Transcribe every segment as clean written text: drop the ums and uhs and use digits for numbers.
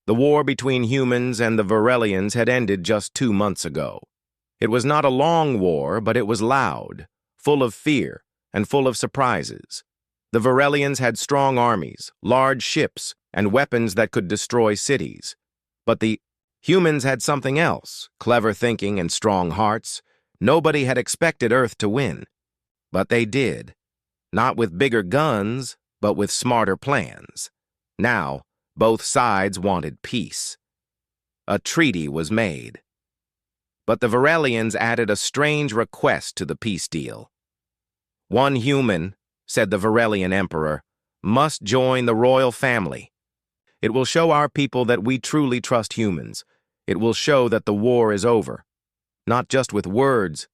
The war between humans and the Varelians had ended just 2 months ago. It was not a long war, but it was loud, full of fear, and full of surprises. The Varelians had strong armies, large ships, and weapons that could destroy cities. But the humans had something else, clever thinking and strong hearts. Nobody had expected Earth to win. But they did. Not with bigger guns, but with smarter plans. Now, both sides wanted peace. A treaty was made. But the Varelians added a strange request to the peace deal. One human, said the Varelian emperor, must join the royal family. It will show our people that we truly trust humans. It will show that the war is over, not just with words,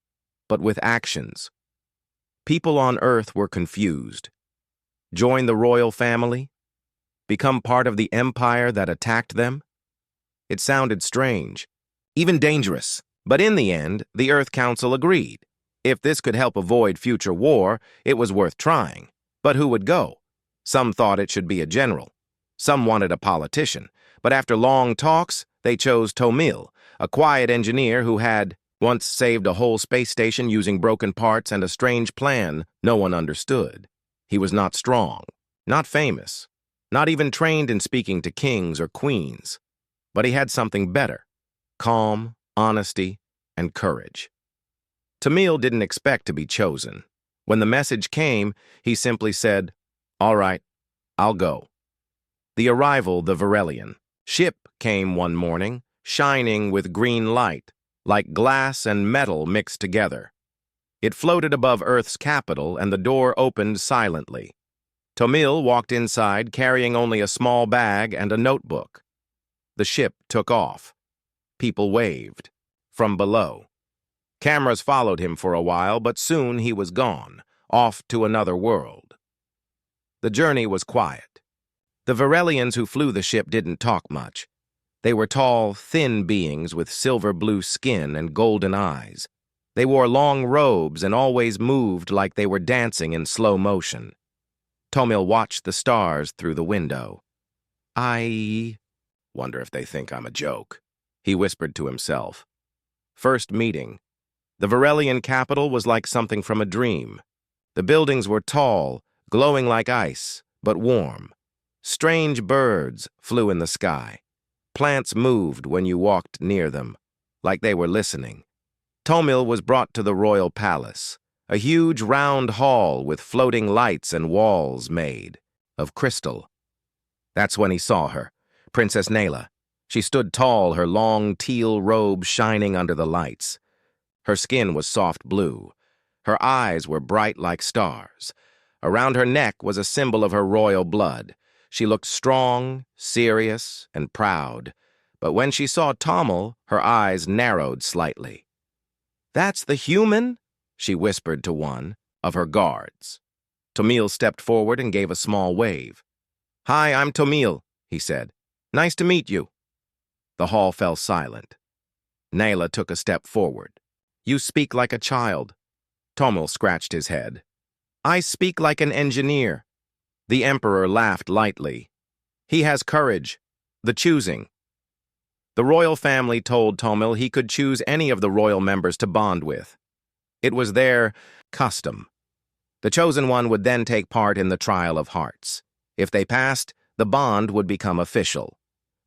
but with actions. People on Earth were confused. Join the royal family? Become part of the empire that attacked them? It sounded strange, even dangerous. But in the end, the Earth Council agreed. If this could help avoid future war, it was worth trying. But who would go? Some thought it should be a general. Some wanted a politician. But after long talks, they chose Tomil, a quiet engineer who had once saved a whole space station using broken parts and a strange plan no one understood. He was not strong, not famous, not even trained in speaking to kings or queens. But he had something better: calm, honesty, and courage. Tomil didn't expect to be chosen. When the message came, he simply said, "All right, I'll go." The arrival, the Varelian ship, came one morning, shining with green light, like glass and metal mixed together. It floated above Earth's capital, and the door opened silently. Tomil walked inside, carrying only a small bag and a notebook. The ship took off. People waved from below. Cameras followed him for a while, but soon he was gone, off to another world. The journey was quiet. The Varelians who flew the ship didn't talk much. They were tall, thin beings with silver-blue skin and golden eyes. They wore long robes and always moved like they were dancing in slow motion. Tomil watched the stars through the window. "I wonder if they think I'm a joke," he whispered to himself. First meeting. The Varelian capital was like something from a dream. The buildings were tall, glowing like ice, but warm. Strange birds flew in the sky. Plants moved when you walked near them, like they were listening. Tomil was brought to the royal palace, a huge round hall with floating lights and walls made of crystal. That's when he saw her, Princess Nayla. She stood tall, her long teal robe shining under the lights. Her skin was soft blue. Her eyes were bright like stars. Around her neck was a symbol of her royal blood. She looked strong, serious, and proud. But when she saw Tomil, her eyes narrowed slightly. "That's the human?" she whispered to one of her guards. Tomil stepped forward and gave a small wave. "Hi, I'm Tomil," he said. "Nice to meet you." The hall fell silent. Nayla took a step forward. "You speak like a child." Tomil scratched his head. "I speak like an engineer." The emperor laughed lightly. "He has courage. The choosing." The royal family told Tomil he could choose any of the royal members to bond with. It was their custom. The chosen one would then take part in the trial of hearts. If they passed, the bond would become official.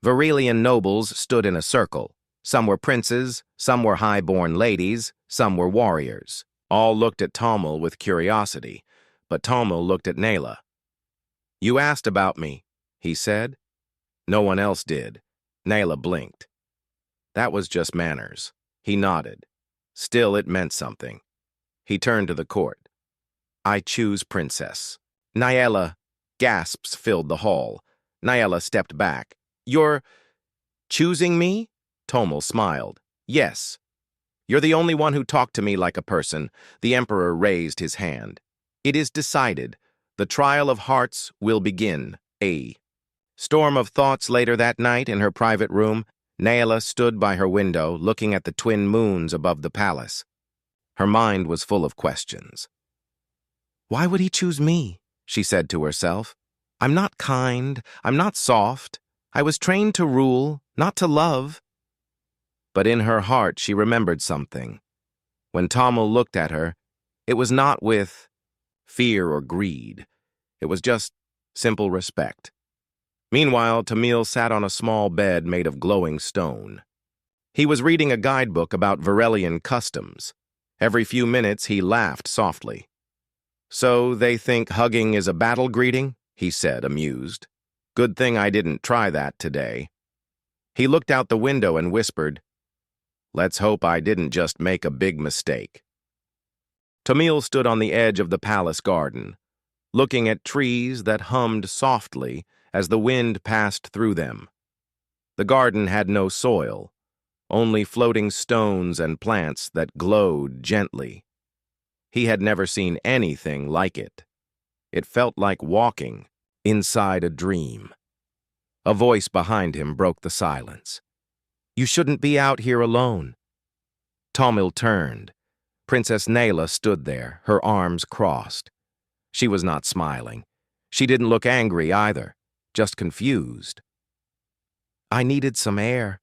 Varelian nobles stood in a circle. Some were princes, some were high-born ladies, some were warriors. All looked at Tomil with curiosity, but Tomil looked at Nayla. "You asked about me," he said. No one else did. Nayla blinked. That was just manners. He nodded. Still, it meant something. He turned to the court. "I choose Princess." Nayla. Gasps filled the hall. Nayla stepped back. "You're choosing me?" Tomil smiled. "Yes. You're the only one who talked to me like a person." The emperor raised his hand. "It is decided. The trial of hearts will begin." A storm of thoughts later that night in her private room, Nayla stood by her window, looking at the twin moons above the palace. Her mind was full of questions. "Why would he choose me?" she said to herself. "I'm not kind. I'm not soft. I was trained to rule, not to love. But in her heart she remembered something. When Tamil looked at her, it was not with fear or greed. It was just simple respect. Meanwhile, Tamil sat on a small bed made of glowing stone. He was reading a guidebook about Varelian customs. Every few minutes he laughed softly. "So they think hugging is a battle greeting?" he said, amused. "Good thing I didn't try that today." He looked out the window and whispered, "Let's hope I didn't just make a big mistake." Tamil stood on the edge of the palace garden, looking at trees that hummed softly as the wind passed through them. The garden had no soil, only floating stones and plants that glowed gently. He had never seen anything like it. It felt like walking inside a dream. A voice behind him broke the silence. "You shouldn't be out here alone." Tamil turned. Princess Naila stood there, her arms crossed. She was not smiling. She didn't look angry either, just confused. "I needed some air,"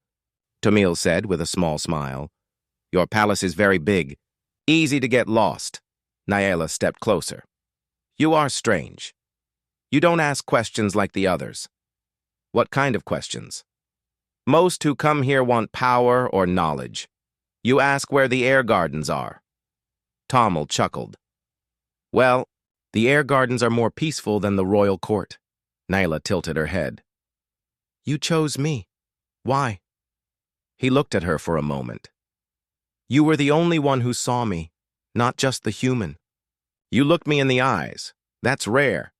Tamil said with a small smile. "Your palace is very big. Easy to get lost." Naila stepped closer. "You are strange. You don't ask questions like the others." "What kind of questions?" "Most who come here want power or knowledge. You ask where the air gardens are." Tamil chuckled. "Well, the air gardens are more peaceful than the royal court." Naila tilted her head. "You chose me. Why?" He looked at her for a moment. "You were the only one who saw me, not just the human. You looked me in the eyes. That's rare."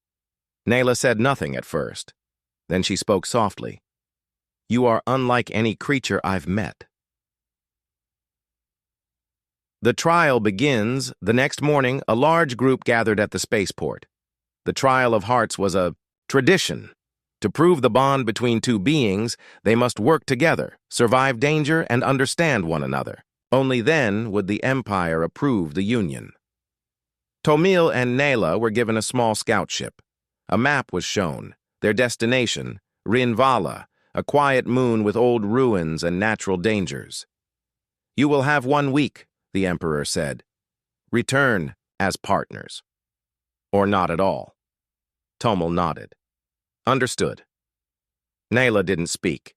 Naila said nothing at first. Then she spoke softly. "You are unlike any creature I've met." The trial begins. The next morning, a large group gathered at the spaceport. The trial of hearts was a tradition. To prove the bond between two beings, they must work together, survive danger, and understand one another. Only then would the Empire approve the union. Tamil and Naila were given a small scout ship. A map was shown. Their destination, Rinvala, a quiet moon with old ruins and natural dangers. "You will have 1 week," the Emperor said. "Return as partners." "Or not at all." Tamil nodded. "Understood." Naila didn't speak.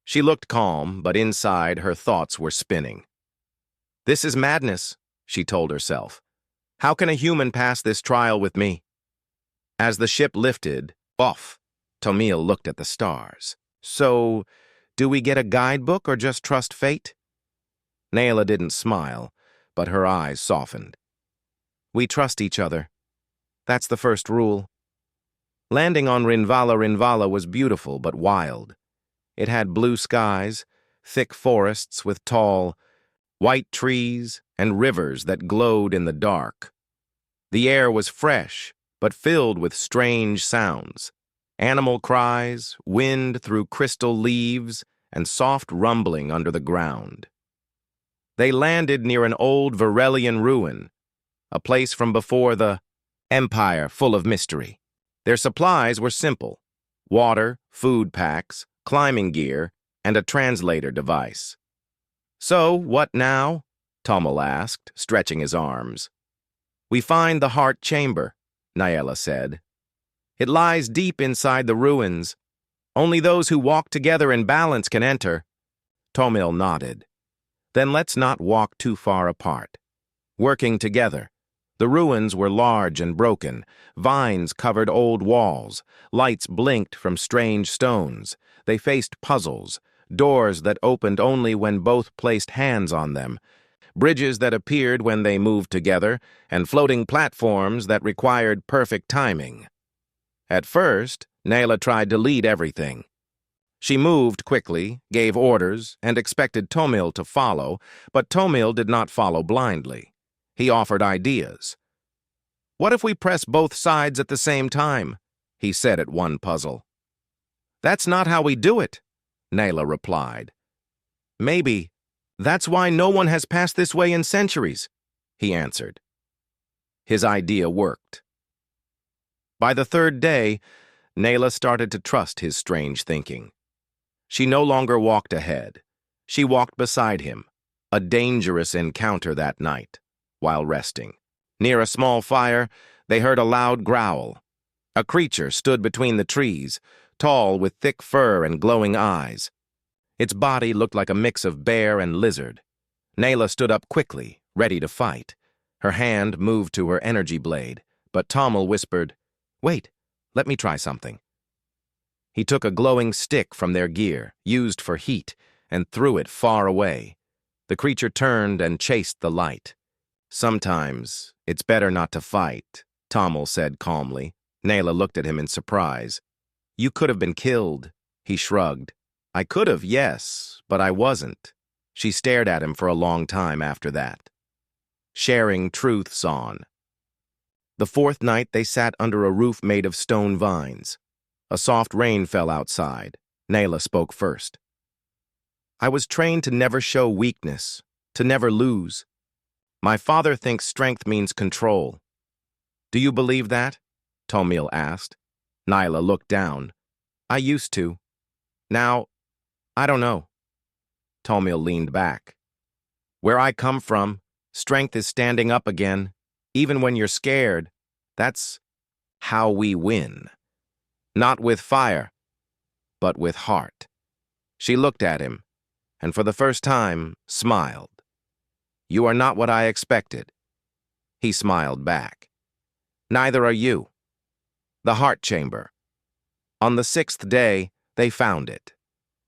She looked calm, but inside her thoughts were spinning. "This is madness," she told herself. "How can a human pass this trial with me?" As the ship lifted off, Tamil looked at the stars. "So, do we get a guidebook or just trust fate?" Naila didn't smile, but her eyes softened. "We trust each other. That's the first rule." Landing on Rinvala was beautiful but wild. It had blue skies, thick forests with tall, white trees, and rivers that glowed in the dark. The air was fresh, but filled with strange sounds. Animal cries, wind through crystal leaves, and soft rumbling under the ground. They landed near an old Varelian ruin, a place from before the Empire full of mystery. Their supplies were simple: water, food packs, climbing gear, and a translator device. "So, what now?" Tamil asked, stretching his arms. "We find the heart chamber," Naila said. "It lies deep inside the ruins. Only those who walk together in balance can enter." Tamil nodded. "Then let's not walk too far apart." Working together, the ruins were large and broken. Vines covered old walls. Lights blinked from strange stones. They faced puzzles, doors that opened only when both placed hands on them, bridges that appeared when they moved together, and floating platforms that required perfect timing. At first, Naila tried to lead everything. She moved quickly, gave orders, and expected Tamil to follow, but Tamil did not follow blindly. He offered ideas. "What if we press both sides at the same time?" he said at one puzzle. "That's not how we do it," Naila replied. "Maybe. That's why no one has passed this way in centuries," he answered. His idea worked. By the third day, Naila started to trust his strange thinking. She no longer walked ahead. She walked beside him, a dangerous encounter that night, while resting. Near a small fire, they heard a loud growl. A creature stood between the trees, tall with thick fur and glowing eyes. Its body looked like a mix of bear and lizard. Nayla stood up quickly, ready to fight. Her hand moved to her energy blade, but Tommel whispered, "Wait, let me try something." He took a glowing stick from their gear, used for heat, and threw it far away. The creature turned and chased the light. "Sometimes it's better not to fight," Tommel said calmly. Nayla looked at him in surprise. "You could have been killed," he shrugged. "I could have, yes, but I wasn't." She stared at him for a long time after that. Sharing truths on. The fourth night they sat under a roof made of stone vines. A soft rain fell outside. Nayla spoke first. "I was trained to never show weakness, to never lose. My father thinks strength means control. Do you believe that?" Tomil asked. Nayla looked down. "I used to. Now, I don't know." Tomil leaned back. "Where I come from, strength is standing up again, even when you're scared. That's how we win. Not with fire, but with heart." She looked at him, and for the first time, smiled. "You are not what I expected." He smiled back. "Neither are you." The heart chamber. On the sixth day, they found it.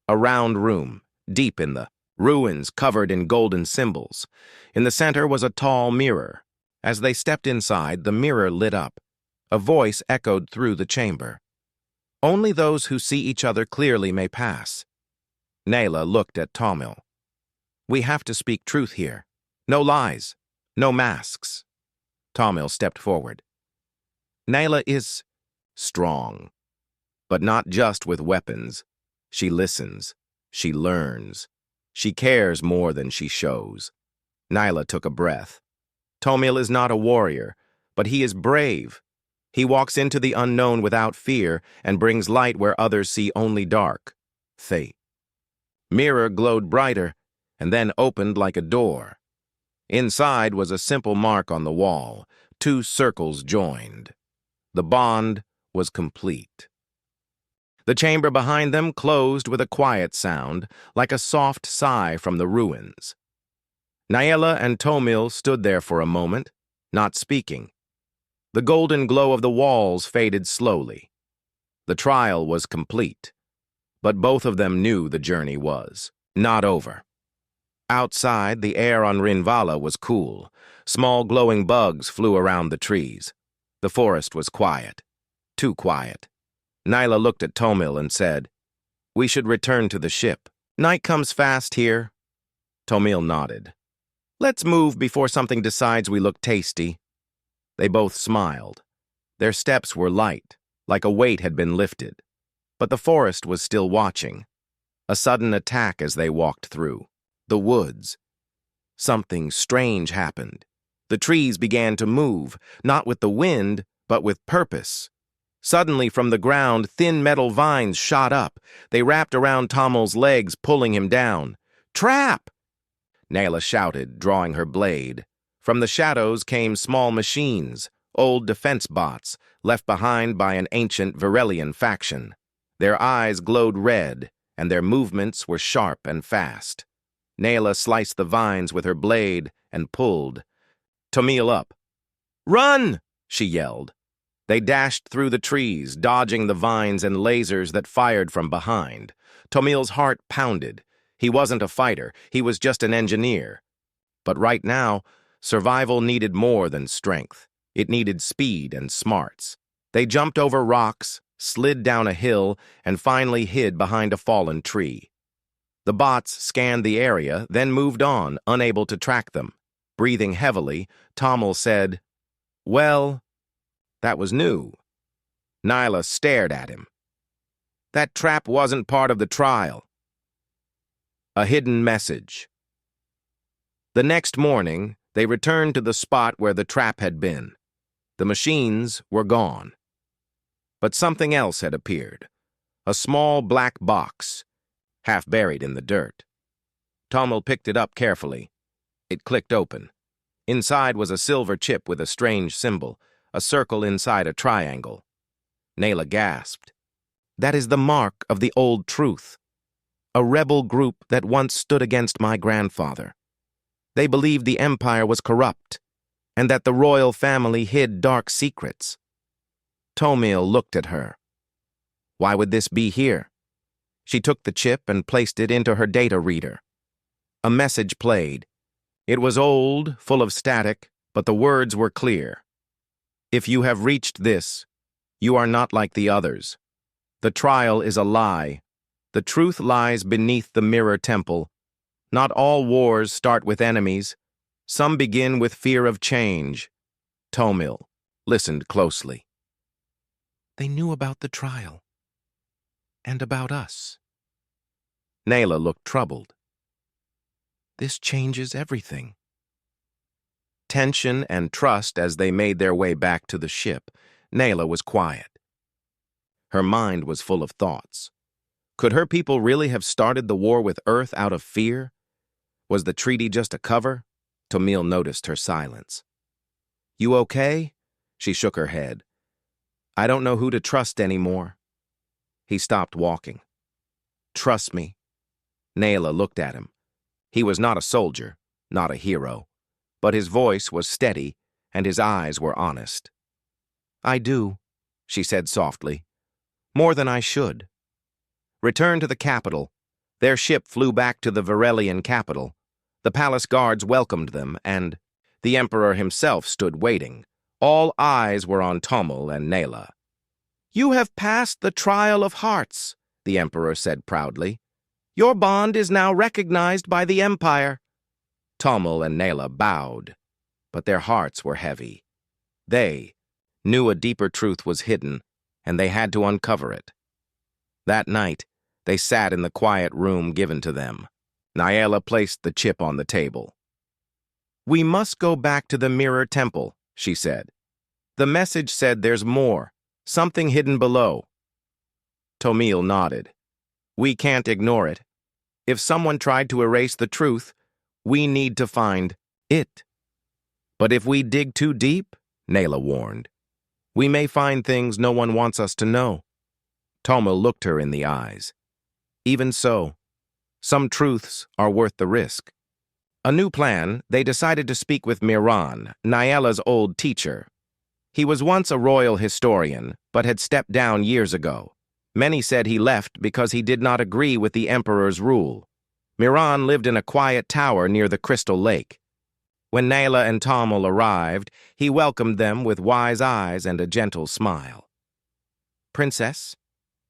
A round room, deep in the ruins covered in golden symbols. In the center was a tall mirror. As they stepped inside, the mirror lit up. A voice echoed through the chamber. "Only those who see each other clearly may pass." Nayla looked at Tomil. "We have to speak truth here. No lies. No masks." Tomil stepped forward. "Nayla is strong, but not just with weapons. She listens. She learns. She cares more than she shows." Nayla took a breath. "Tomil is not a warrior, but he is brave. He walks into the unknown without fear and brings light where others see only dark." The mirror glowed brighter and then opened like a door. Inside was a simple mark on the wall. 2 circles joined. The bond was complete. The chamber behind them closed with a quiet sound, like a soft sigh from the ruins. Nayla and Tomil stood there for a moment, not speaking. The golden glow of the walls faded slowly. The trial was complete, but both of them knew the journey was not over. Outside, the air on Rinvala was cool. Small glowing bugs flew around the trees. The forest was quiet. Too quiet. Nayla looked at Tomil and said, "We should return to the ship. Night comes fast here." Tomil nodded. "Let's move before something decides we look tasty." They both smiled. Their steps were light, like a weight had been lifted. But the forest was still watching. A sudden attack as they walked through. The woods. Something strange happened. The trees began to move, not with the wind, but with purpose. Suddenly, from the ground, thin metal vines shot up. They wrapped around Tomil's legs, pulling him down. "Trap!" Nayla shouted, drawing her blade. From the shadows came small machines, old defense bots, left behind by an ancient Varelian faction. Their eyes glowed red, and their movements were sharp and fast. Nayla sliced the vines with her blade and pulled. Tomil up. "Run!" she yelled. They dashed through the trees, dodging the vines and lasers that fired from behind. Tomil's heart pounded. He wasn't a fighter, he was just an engineer. But right now, survival needed more than strength. It needed speed and smarts. They jumped over rocks, slid down a hill, and finally hid behind a fallen tree. The bots scanned the area, then moved on, unable to track them. Breathing heavily, Tomil said, "Well, that was new." Nayla stared at him. "That trap wasn't part of the trial." A hidden message. The next morning, they returned to the spot where the trap had been. The machines were gone. But something else had appeared. A small black box. half buried in the dirt. Tommel picked it up carefully. It clicked open. Inside was a silver chip with a strange symbol, a circle inside a triangle. Nayla gasped. That is the mark of the old truth. A rebel group that once stood against my grandfather. They believed the empire was corrupt, and that the royal family hid dark secrets. Tomil looked at her. Why would this be here? She took the chip and placed it into her data reader. A message played. It was old, full of static, but the words were clear. If you have reached this, you are not like the others. The trial is a lie. The truth lies beneath the mirror temple. Not all wars start with enemies. Some begin with fear of change. Tomil listened closely. They knew about the trial. And about us. Nayla looked troubled. This changes everything. Tension and trust as they made their way back to the ship. Nayla was quiet. Her mind was full of thoughts. Could her people really have started the war with Earth out of fear? Was the treaty just a cover? Tomil noticed her silence. You okay? She shook her head. I don't know who to trust anymore. He stopped walking. Trust me. Nayla looked at him. He was not a soldier, not a hero, but his voice was steady and his eyes were honest. I do, she said softly. More than I should. Return to the capital. Their ship flew back to the Varelian capital. The palace guards welcomed them, and the emperor himself stood waiting. All eyes were on Tommel and Nayla. You have passed the trial of hearts, the emperor said proudly. Your bond is now recognized by the empire. Tommel and Nayla bowed, but their hearts were heavy. They knew a deeper truth was hidden, and they had to uncover it. That night, they sat in the quiet room given to them. Nayla placed the chip on the table. We must go back to the Mirror Temple, she said. The message said there's more, something hidden below. Tomil nodded. We can't ignore it. If someone tried to erase the truth, we need to find it. But if we dig too deep, Nayla warned, we may find things no one wants us to know. Tomil looked her in the eyes. Even so, some truths are worth the risk. A new plan, they decided to speak with Miran, Nayela's old teacher. He was once a royal historian, but had stepped down years ago. Many said he left because he did not agree with the emperor's rule. Miran lived in a quiet tower near the Crystal Lake. When Nayla and Tommel arrived, he welcomed them with wise eyes and a gentle smile. Princess,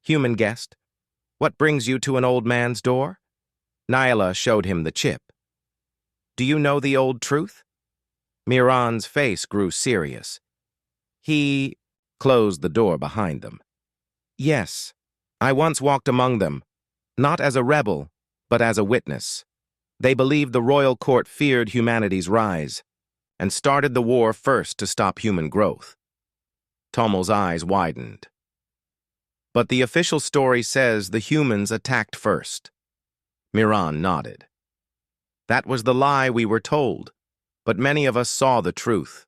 human guest, what brings you to an old man's door? Nayla showed him the chip. Do you know the old truth? Miran's face grew serious. He closed the door behind them. Yes, I once walked among them, not as a rebel, but as a witness. They believed the royal court feared humanity's rise, and started the war first to stop human growth. Tommel's eyes widened. But the official story says the humans attacked first. Miran nodded. That was the lie we were told, but many of us saw the truth.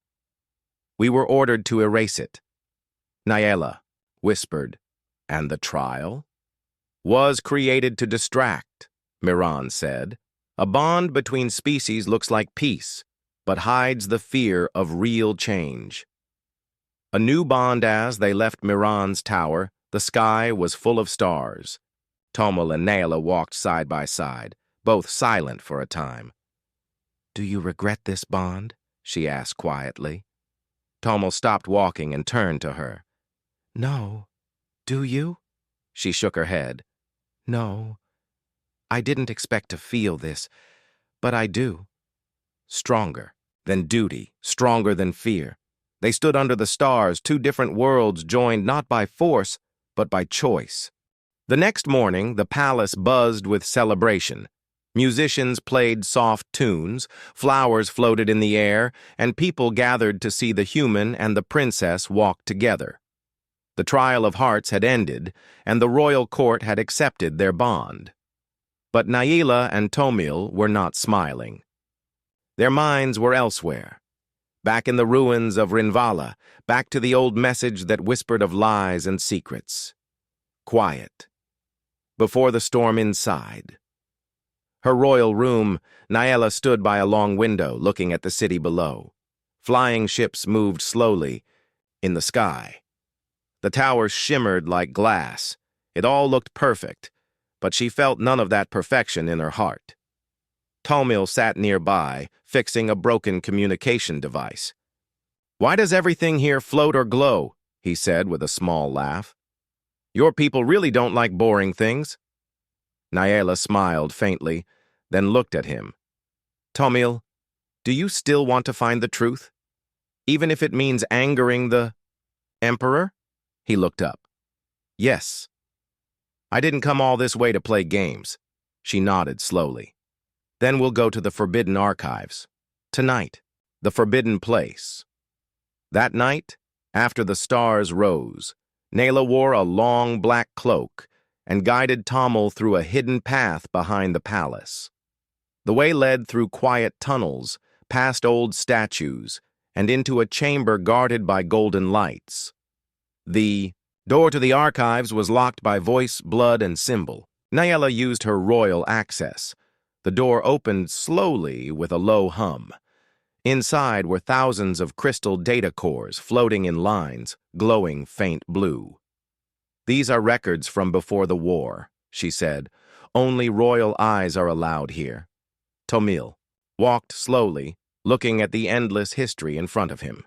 We were ordered to erase it. Nayela whispered, and the trial? Was created to distract, Miran said. A bond between species looks like peace, but hides the fear of real change. A new bond as they left Miran's tower, the sky was full of stars. Tommel and Nayla walked side by side, both silent for a time. Do you regret this bond? She asked quietly. Tommel stopped walking and turned to her. No. Do you? She shook her head. No. I didn't expect to feel this, but I do. Stronger than duty, stronger than fear. They stood under the stars, two different worlds joined not by force, but by choice. The next morning, the palace buzzed with celebration. Musicians played soft tunes, flowers floated in the air, and people gathered to see the human and the princess walk together. The trial of hearts had ended, and the royal court had accepted their bond. But Naila and Tomil were not smiling. Their minds were elsewhere. Back in the ruins of Rinvala, back to the old message that whispered of lies and secrets. Quiet. Before the storm inside. Her royal room, Naila stood by a long window looking at the city below. Flying ships moved slowly in the sky. The towers shimmered like glass. It all looked perfect, but she felt none of that perfection in her heart. Tomil sat nearby, fixing a broken communication device. "Why does everything here float or glow?" he said with a small laugh. "Your people really don't like boring things." Naila smiled faintly, then looked at him. "Tomil, do you still want to find the truth? Even if it means angering the Emperor?" He looked up. "Yes. I didn't come all this way to play games." She nodded slowly. "Then we'll go to the Forbidden Archives. Tonight, the Forbidden Place." That night, after the stars rose, Naila wore a long black cloak and guided Tomil through a hidden path behind the palace. The way led through quiet tunnels, past old statues, and into a chamber guarded by golden lights. The door to the archives was locked by voice, blood, and symbol. Naila used her royal access. The door opened slowly with a low hum. Inside were thousands of crystal data cores floating in lines, glowing faint blue. "These are records from before the war," she said. "Only royal eyes are allowed here." Tomil walked slowly, looking at the endless history in front of him.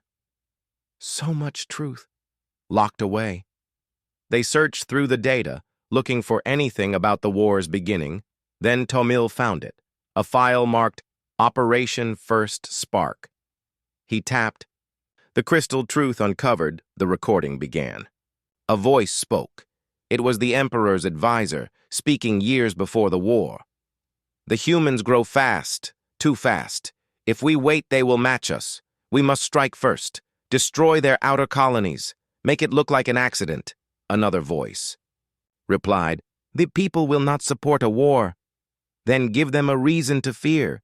So much truth, locked away. They searched through the data, looking for anything about the war's beginning. Then Tomil found it, a file marked Operation First Spark. He tapped. The crystal truth uncovered, the recording began. A voice spoke. It was the Emperor's advisor, speaking years before the war. "The humans grow fast, too fast. If we wait, they will match us. We must strike first. Destroy their outer colonies. Make it look like an accident." Another voice replied, "The people will not support a war. Then give them a reason to fear.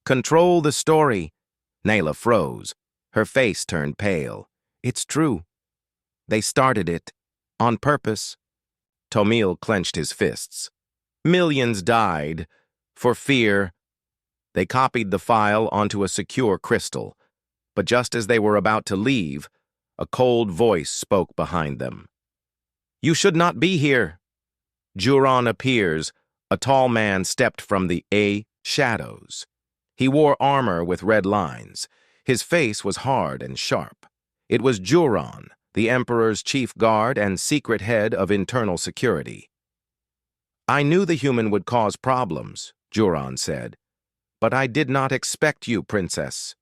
Control the story." Naila froze. Her face turned pale. "It's true. They started it. On purpose." Tomil clenched his fists. "Millions died. For fear." They copied the file onto a secure crystal. But just as they were about to leave, a cold voice spoke behind them. "You should not be here." Juron appears. A tall man stepped from the shadows. He wore armor with red lines. His face was hard and sharp. It was Juron, the Emperor's chief guard and secret head of internal security. "I knew the human would cause problems," Juron said. "But I did not expect you, Princess."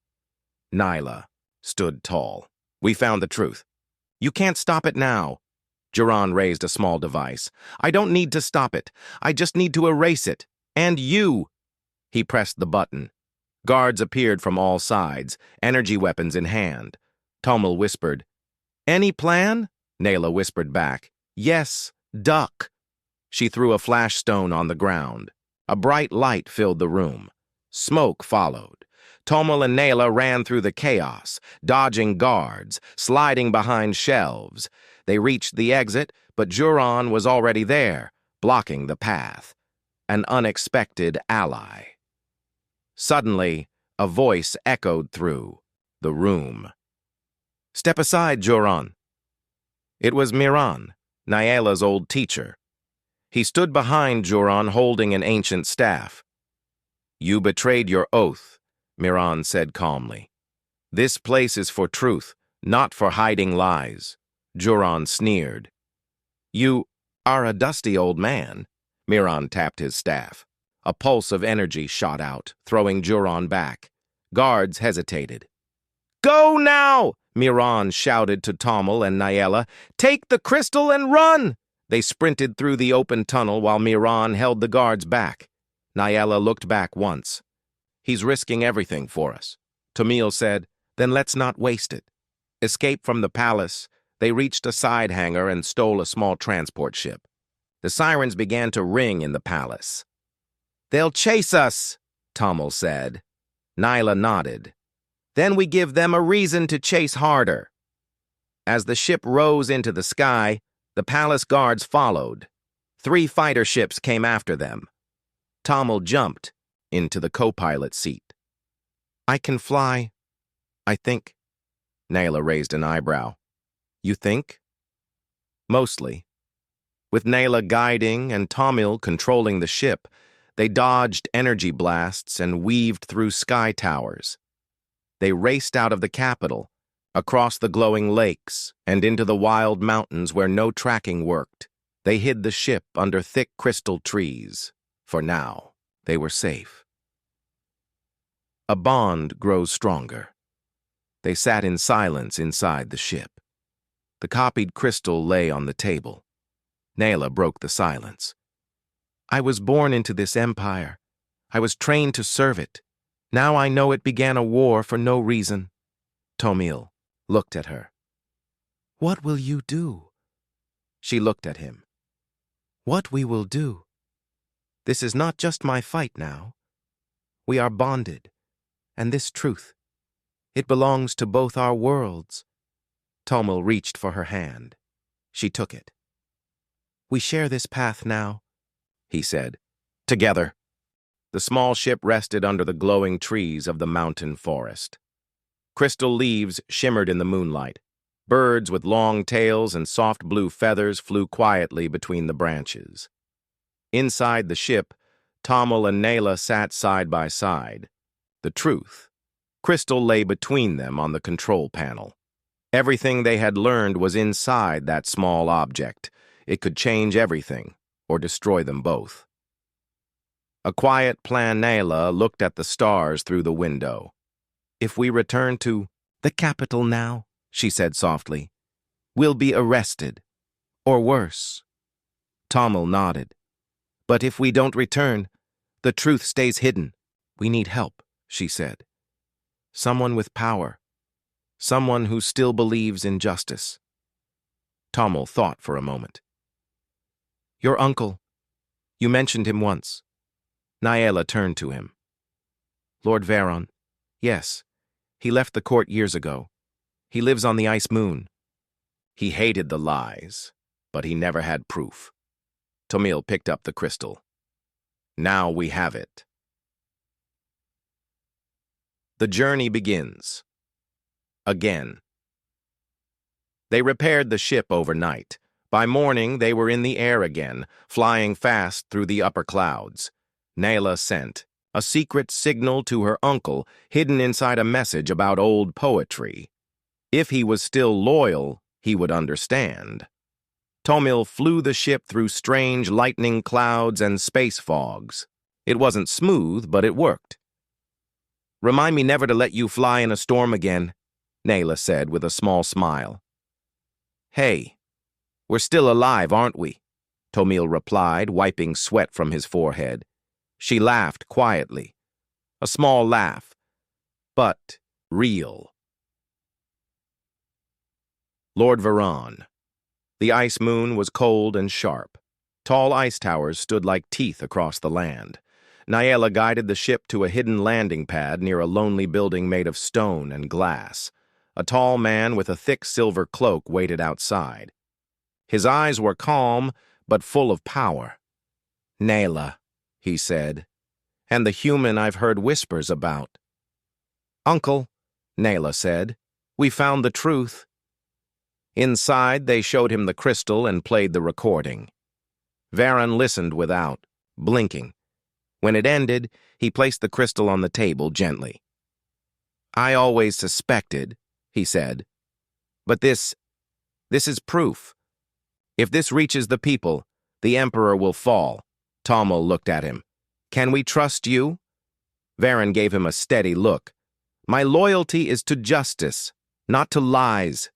Naila stood tall. "We found the truth." "You can't stop it now." Juron raised a small device. "I don't need to stop it. I just need to erase it. And you." He pressed the button. Guards appeared from all sides, energy weapons in hand. Tomil whispered, "Any plan?" Naila whispered back, "Yes, duck." She threw a flash stone on the ground. A bright light filled the room. Smoke followed. Tomil and Naila ran through the chaos, dodging guards, sliding behind shelves. They reached the exit, but Juron was already there, blocking the path. An unexpected ally. Suddenly, a voice echoed through the room. "Step aside, Juron." It was Miran, Naila's old teacher. He stood behind Juron holding an ancient staff. "You betrayed your oath," Miran said calmly. "This place is for truth, not for hiding lies." Juron sneered. "You are a dusty old man." Miran tapped his staff. A pulse of energy shot out, throwing Juron back. Guards hesitated. "Go now!" Miran shouted to Tomil and Naila. "Take the crystal and run!" They sprinted through the open tunnel while Miran held the guards back. Naila looked back once. "He's risking everything for us." Tomil said, "Then let's not waste it." Escape from the palace, they reached a side hangar and stole a small transport ship. The sirens began to ring in the palace. They'll chase us, Tommel said. Nyla nodded. Then we give them a reason to chase harder. As the ship rose into the sky, the palace guards followed. 3 fighter ships came after them. Tommel jumped into the co-pilot seat. I can fly, I think. Nyla raised an eyebrow. You think? Mostly. With Nyla guiding and Tommel controlling the ship, they dodged energy blasts and weaved through sky towers. They raced out of the capital, across the glowing lakes, and into the wild mountains where no tracking worked. They hid the ship under thick crystal trees. For now, they were safe. A bond grows stronger. They sat in silence inside the ship. The copied crystal lay on the table. Nyla broke the silence. I was born into this empire. I was trained to serve it. Now I know it began a war for no reason. Tommel looked at her. What will you do? She looked at him. What we will do? This is not just my fight now. We are bonded, and this truth, it belongs to both our worlds. Tommel reached for her hand. She took it. We share this path now, he said. Together. The small ship rested under the glowing trees of the mountain forest. Crystal leaves shimmered in the moonlight. Birds with long tails and soft blue feathers flew quietly between the branches. Inside the ship, Tommel and Nyla sat side by side. The truth. Crystal lay between them on the control panel. Everything they had learned was inside that small object. It could change everything, or destroy them both. A quiet plan Nyla looked at the stars through the window. If we return to the capital now, she said softly, we'll be arrested, or worse. Tommel nodded. But if we don't return, the truth stays hidden. We need help, she said. Someone with power. Someone who still believes in justice. Tommel thought for a moment. Your uncle. You mentioned him once. Nyla turned to him. Lord Veron. Yes, he left the court years ago. He lives on the ice moon. He hated the lies, but he never had proof. Tommel picked up the crystal. Now we have it. The journey begins. Again. They repaired the ship overnight. By morning, they were in the air again, flying fast through the upper clouds. Nyla sent a secret signal to her uncle, hidden inside a message about old poetry. If he was still loyal, he would understand. Tommel flew the ship through strange lightning clouds and space fogs. It wasn't smooth, but it worked. Remind me never to let you fly in a storm again, Nyla said with a small smile. Hey, we're still alive, aren't we? Tommel replied, wiping sweat from his forehead. She laughed quietly. A small laugh, but real. Lord Veron. The ice moon was cold and sharp. Tall ice towers stood like teeth across the land. Nyla guided the ship to a hidden landing pad near a lonely building made of stone and glass. A tall man with a thick silver cloak waited outside. His eyes were calm, but full of power. Nyla, he said, and the human I've heard whispers about. Uncle, Nyla said, we found the truth. Inside, they showed him the crystal and played the recording. Veron listened without, blinking. When it ended, he placed the crystal on the table gently. I always suspected, he said. But this is proof. If this reaches the people, the Emperor will fall. Tommel looked at him. Can we trust you? Veron gave him a steady look. My loyalty is to justice, not to lies.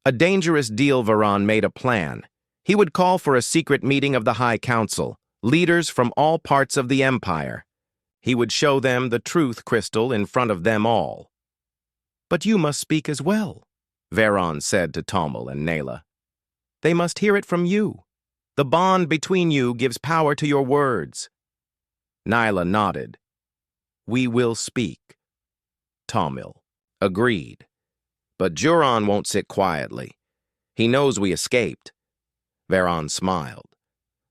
A dangerous deal. Veron made a plan. He would call for a secret meeting of the High Council, leaders from all parts of the Empire. He would show them the truth crystal in front of them all. But you must speak as well, Veron said to Tommel and Nyla. They must hear it from you. The bond between you gives power to your words. Nyla nodded. We will speak. Tomil agreed. But Juron won't sit quietly. He knows we escaped. Veron smiled.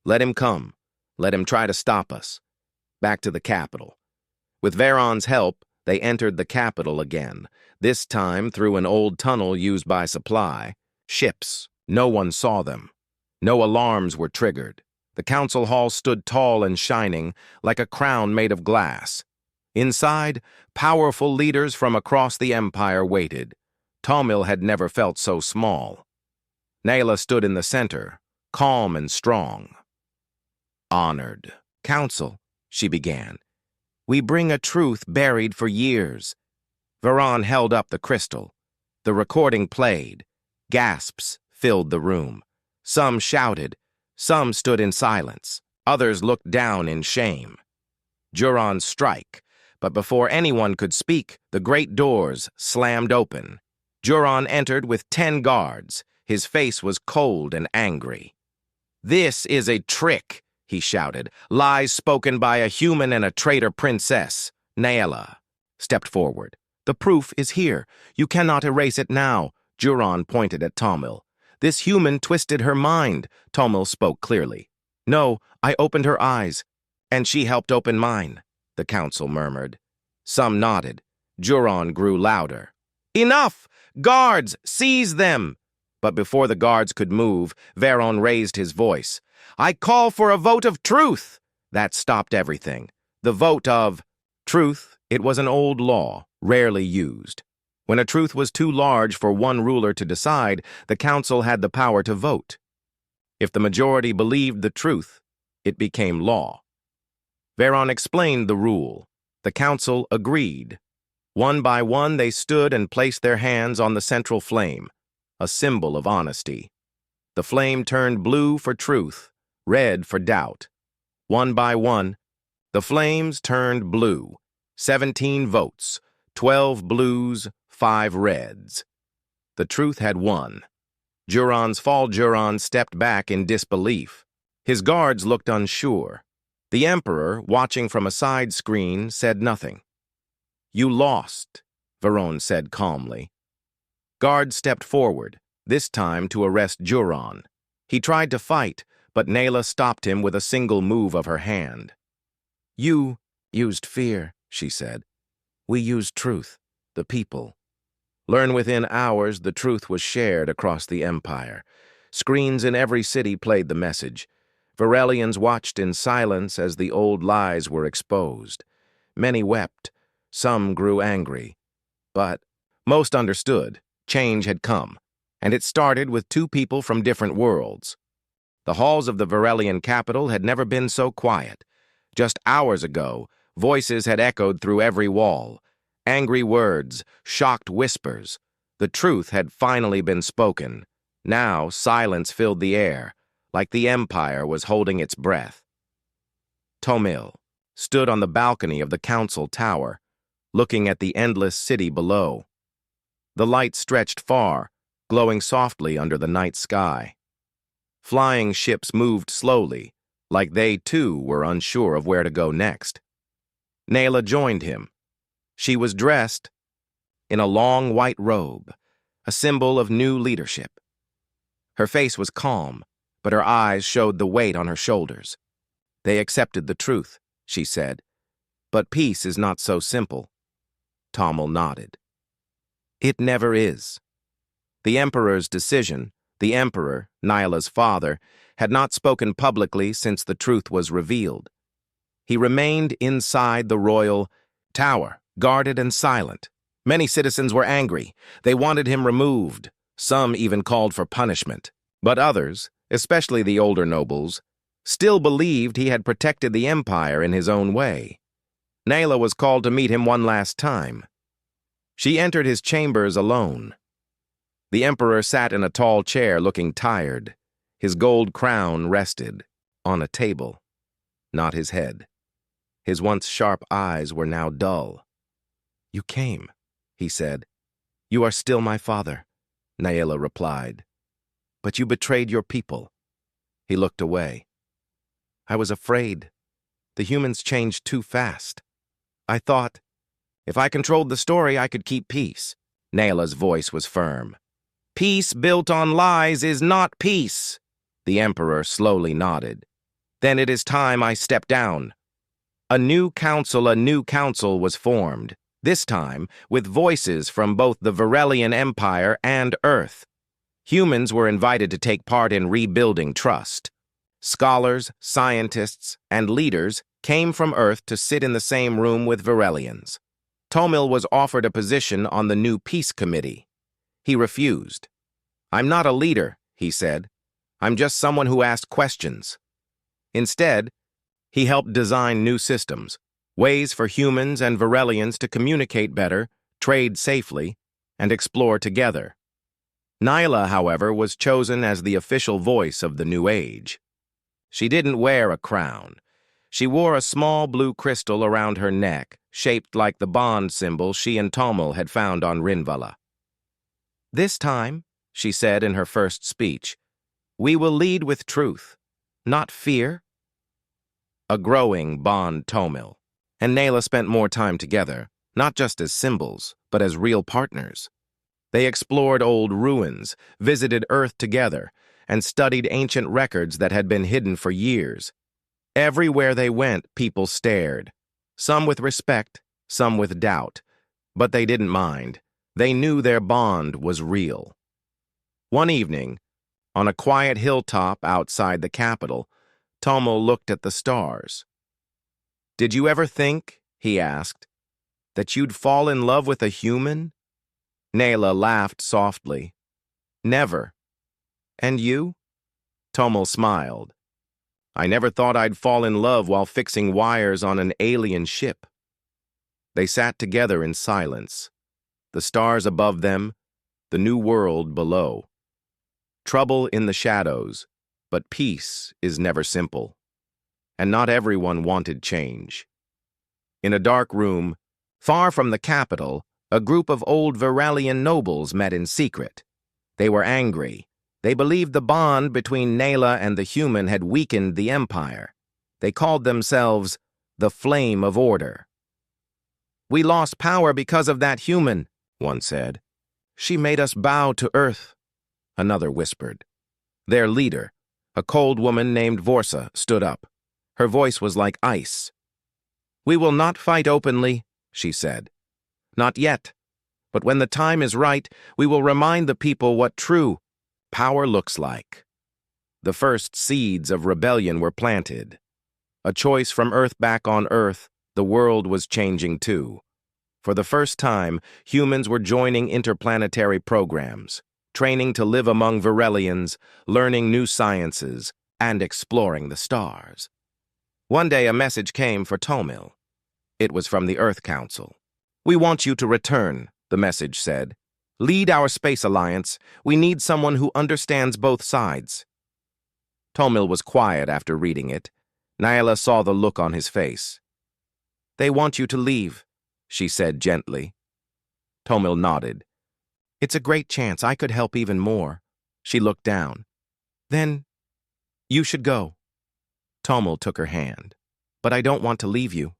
Let him come. Let him try to stop us. Back to the capital. With Veron's help, they entered the capital again, this time through an old tunnel used by supply. Ships. No one saw them. No alarms were triggered. The council hall stood tall and shining, like a crown made of glass. Inside, powerful leaders from across the empire waited. Tomil had never felt so small. Nyla stood in the center, calm and strong. Honored. Council, she began. We bring a truth buried for years. Veron held up the crystal. The recording played. Gasps filled the room. Some shouted. Some stood in silence. Others looked down in shame. Juron strike, but before anyone could speak, the great doors slammed open. Juron entered with 10 guards. His face was cold and angry. This is a trick, he shouted. Lies spoken by a human and a traitor princess. Nyla stepped forward. The proof is here. You cannot erase it now. Juron pointed at Tomil. This human twisted her mind, Tomil spoke clearly. No, I opened her eyes, and she helped open mine, the council murmured. Some nodded. Juron grew louder. Enough! Guards, seize them! But before the guards could move, Veron raised his voice. I call for a vote of truth! That stopped everything. The vote of truth. It was an old law, rarely used. When a truth was too large for one ruler to decide, the council had the power to vote. If the majority believed the truth, it became law. Veron explained the rule. The council agreed. One by one, they stood and placed their hands on the central flame, a symbol of honesty. The flame turned blue for truth, red for doubt. One by one, the flames turned blue. 17 votes, 12 blues, 5 reds. The truth had won. Juron's fall Juron stepped back in disbelief. His guards looked unsure. The Emperor, watching from a side screen, said nothing. You lost, Veron said calmly. Guards stepped forward, this time to arrest Juron. He tried to fight, but Nyla stopped him with a single move of her hand. You used fear, she said. We used truth, the people. Learn within hours the truth was shared across the empire. Screens in every city played the message. Varelians watched in silence as the old lies were exposed. Many wept. Some grew angry. But most understood. Change had come. And it started with 2 people from different worlds. The halls of the Varelian capital had never been so quiet. Just hours ago, voices had echoed through every wall. Angry words, shocked whispers. The truth had finally been spoken. Now silence filled the air, like the empire was holding its breath. Tomil stood on the balcony of the council tower, looking at the endless city below. The light stretched far, glowing softly under the night sky. Flying ships moved slowly, like they too were unsure of where to go next. Nyla joined him. She was dressed in a long white robe, a symbol of new leadership. Her face was calm, but her eyes showed the weight on her shoulders. They accepted the truth, she said. But peace is not so simple. Tomil nodded. It never is. The Emperor's decision, the Emperor, Nyla's father, had not spoken publicly since the truth was revealed. He remained inside the royal tower, guarded and silent. Many citizens were angry. They wanted him removed. Some even called for punishment. But others, especially the older nobles, still believed he had protected the empire in his own way. Nyla was called to meet him one last time. She entered his chambers alone. The Emperor sat in a tall chair looking tired. His gold crown rested on a table, not his head. His once sharp eyes were now dull. You came, he said. You are still my father, Nyla replied. But you betrayed your people. He looked away. I was afraid. The humans changed too fast. I thought, if I controlled the story, I could keep peace. Nayla's voice was firm. Peace built on lies is not peace. The Emperor slowly nodded. Then it is time I step down. A new council was formed, this time with voices from both the Varelian Empire and Earth. Humans were invited to take part in rebuilding trust. Scholars, scientists, and leaders came from Earth to sit in the same room with Varelians. Tomil was offered a position on the new peace committee. He refused. I'm not a leader, he said. I'm just someone who asked questions. Instead, he helped design new systems, ways for humans and Varelians to communicate better, trade safely, and explore together. Nyla, however, was chosen as the official voice of the new age. She didn't wear a crown. She wore a small blue crystal around her neck, shaped like the bond symbol she and Tomil had found on Rinvala. This time, she said in her first speech, we will lead with truth, not fear. A growing bond Tomil and Nayla spent more time together, not just as symbols, but as real partners. They explored old ruins, visited Earth together, and studied ancient records that had been hidden for years. Everywhere they went, people stared, some with respect, some with doubt, but they didn't mind. They knew their bond was real. One evening, on a quiet hilltop outside the capital, Tomil looked at the stars. Did you ever think, he asked, that you'd fall in love with a human? Nayla laughed softly. Never. And you? Tomil smiled. I never thought I'd fall in love while fixing wires on an alien ship. They sat together in silence, the stars above them, the new world below. Trouble in the shadows, but peace is never simple. And not everyone wanted change. In a dark room, far from the capital, a group of old Varelian nobles met in secret. They were angry. They believed the bond between Nayla and the human had weakened the empire. They called themselves the Flame of Order. We lost power because of that human, one said. She made us bow to Earth, another whispered. Their leader, a cold woman named Vorsa, stood up. Her voice was like ice. We will not fight openly, she said. Not yet. But when the time is right, we will remind the people what true power looks like. The first seeds of rebellion were planted. A choice from Earth back on Earth, the world was changing too. For the first time, humans were joining interplanetary programs, training to live among Varelians, learning new sciences, and exploring the stars. One day a message came for Tomil. It was from the Earth Council. We want you to return, the message said. Lead our space alliance. We need someone who understands both sides. Tomil was quiet after reading it. Nayla saw the look on his face. They want you to leave, she said gently. Tomil nodded. It's a great chance. I could help even more. She looked down. Then, you should go. Tomil took her hand. But I don't want to leave you.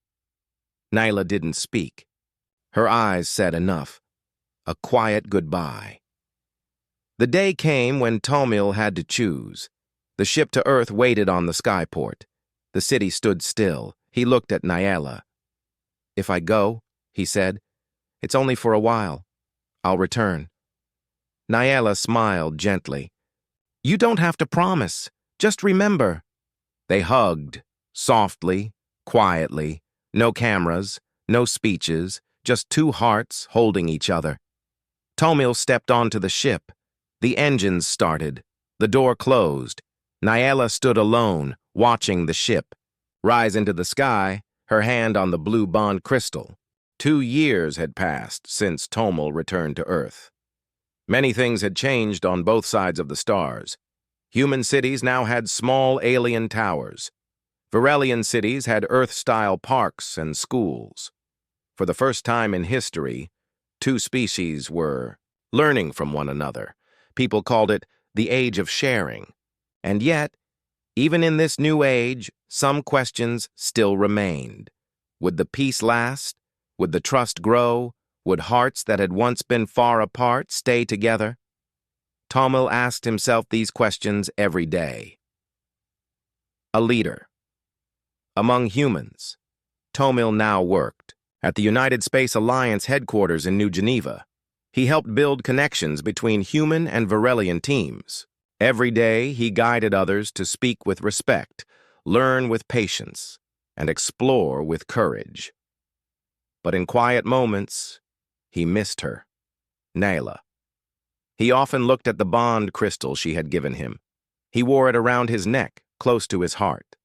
Nayla didn't speak. Her eyes said enough. A quiet goodbye. The day came when Tomil had to choose. The ship to Earth waited on the skyport. The city stood still. He looked at Nayla. If I go, he said, it's only for a while. I'll return. Nayla smiled gently. You don't have to promise. Just remember. They hugged, softly, quietly. No cameras, no speeches, just two hearts holding each other. Tomil stepped onto the ship. The engines started. The door closed. Nayla stood alone, watching the ship rise into the sky, her hand on the blue bond crystal. 2 years had passed since Tomil returned to Earth. Many things had changed on both sides of the stars. Human cities now had small alien towers. Varelian cities had Earth-style parks and schools. For the first time in history, 2 species were learning from one another. People called it the Age of Sharing. And yet, Even in this new age, some questions still remained. Would the peace last? Would the trust grow? Would hearts that had once been far apart stay together? Tomil asked himself these questions every day. A leader. Among humans, Tomil now worked at the United Space Alliance headquarters in New Geneva. He helped build connections between human and Varelian teams. Every day, he guided others to speak with respect, learn with patience, and explore with courage. But in quiet moments, he missed her, Nayla. He often looked at the bond crystal she had given him. He wore it around his neck, close to his heart.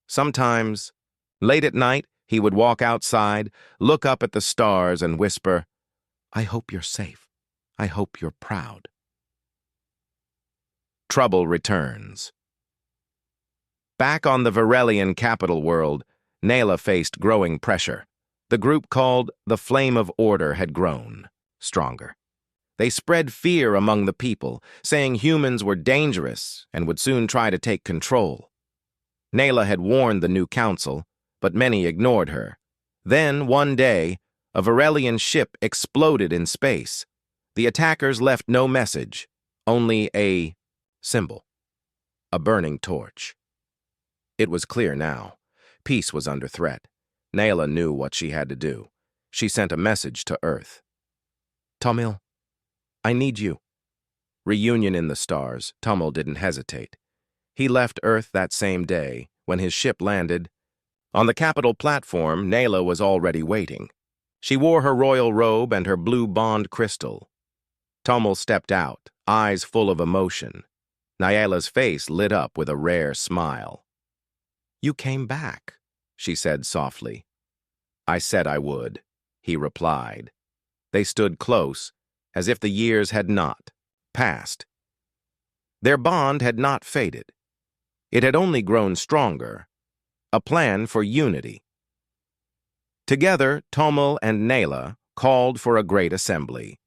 Sometimes, late at night, he would walk outside, look up at the stars, and whisper, "I hope you're safe. I hope you're proud." Trouble returns. Back on the Varelian capital world, Nayla faced growing pressure. The group called the Flame of Order had grown stronger. They spread fear among the people, saying humans were dangerous and would soon try to take control. Nayla had warned the new council, but many ignored her. Then, one day, a Varelian ship exploded in space. The attackers left no message, only a symbol, a burning torch. It was clear now. Peace was under threat. Nayla knew what she had to do. She sent a message to Earth. "Tomil, I need you." Reunion in the stars, Tomil didn't hesitate. He left Earth that same day. When his ship landed, on the capital platform, Nayla was already waiting. She wore her royal robe and her blue bond crystal. Tomil stepped out, eyes full of emotion. Nayla's face lit up with a rare smile. "You came back," she said softly. "I said I would," he replied. They stood close, as if the years had not passed. Their bond had not faded. It had only grown stronger, a plan for unity. Together, Tomil and Nayla called for a great assembly,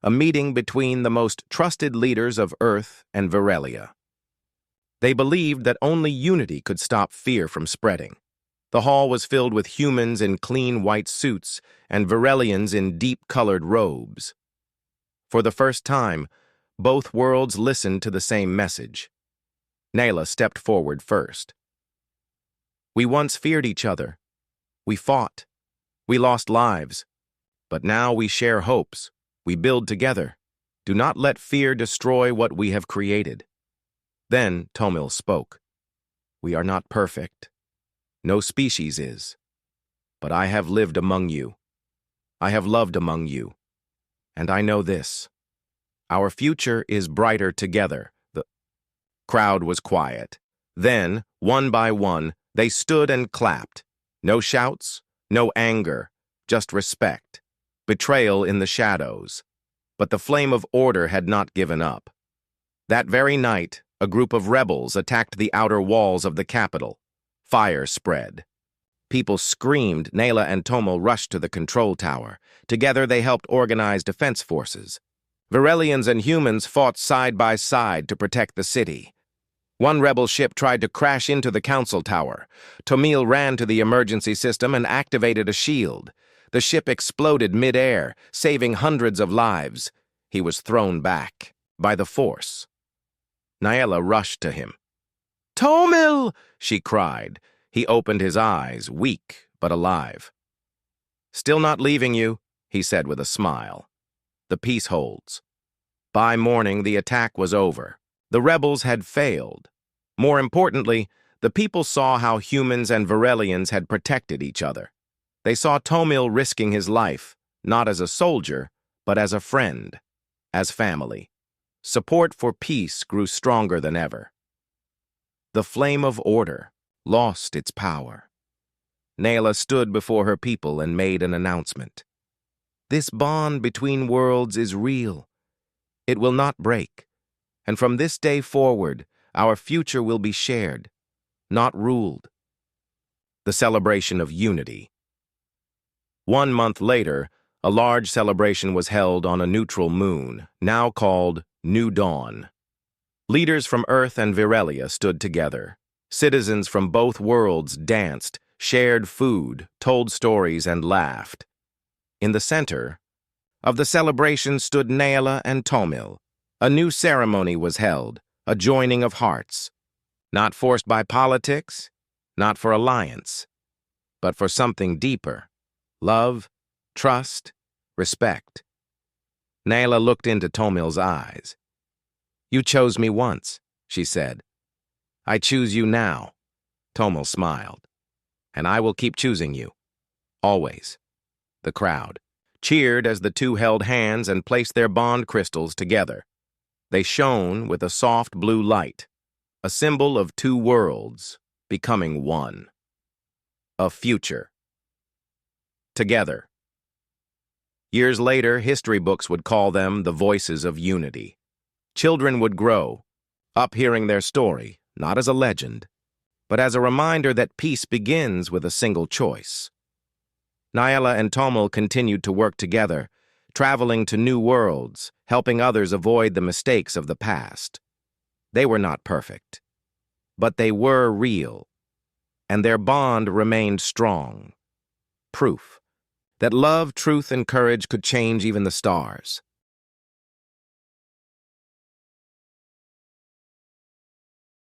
a meeting between the most trusted leaders of Earth and Varelia. They believed that only unity could stop fear from spreading. The hall was filled with humans in clean white suits and Varelians in deep-colored robes. For the first time, both worlds listened to the same message. Nayla stepped forward first. "We once feared each other. We fought. We lost lives. But now we share hopes. We build together. Do not let fear destroy what we have created." Then Tomil spoke. "We are not perfect. No species is. But I have lived among you. I have loved among you. And I know this. Our future is brighter together." The crowd was quiet. Then, one by one, they stood and clapped. No shouts, no anger, just respect. Betrayal in the shadows. But the flame of order had not given up. That very night, a group of rebels attacked the outer walls of the capital. Fire spread. People screamed. Nayla and Tomil rushed to the control tower. Together they helped organize defense forces. Varelians and humans fought side by side to protect the city. One rebel ship tried to crash into the council tower. Tomil ran to the emergency system and activated a shield. The ship exploded mid-air, saving hundreds of lives. He was thrown back by the force. Nayla rushed to him. "Tomil!" she cried. He opened his eyes, weak but alive. "Still not leaving you," he said with a smile. "The peace holds." By morning, the attack was over. The rebels had failed. More importantly, the people saw how humans and Varelians had protected each other. They saw Tomil risking his life, not as a soldier, but as a friend, as family. Support for peace grew stronger than ever. The flame of order lost its power. Nayla stood before her people and made an announcement. "This bond between worlds is real. It will not break. And from this day forward, our future will be shared, not ruled." The celebration of unity. 1 month later, a large celebration was held on a neutral moon, now called New Dawn. Leaders from Earth and Varelia stood together. Citizens from both worlds danced, shared food, told stories, and laughed. In the center of the celebration stood Naila and Tomil. A new ceremony was held, a joining of hearts. Not forced by politics, not for alliance, but for something deeper. Love, trust, respect. Naila looked into Tomil's eyes. "You chose me once," she said. "I choose you now." Tomil smiled. "And I will keep choosing you. Always." The crowd cheered as the two held hands and placed their bond crystals together. They shone with a soft blue light, a symbol of two worlds becoming one. A future. Together. Years later, history books would call them the voices of unity. Children would grow up hearing their story, not as a legend, but as a reminder that peace begins with a single choice. Naila and Tomil continued to work together, traveling to new worlds, helping others avoid the mistakes of the past. They were not perfect, but they were real, and their bond remained strong. Proof that love, truth, and courage could change even the stars.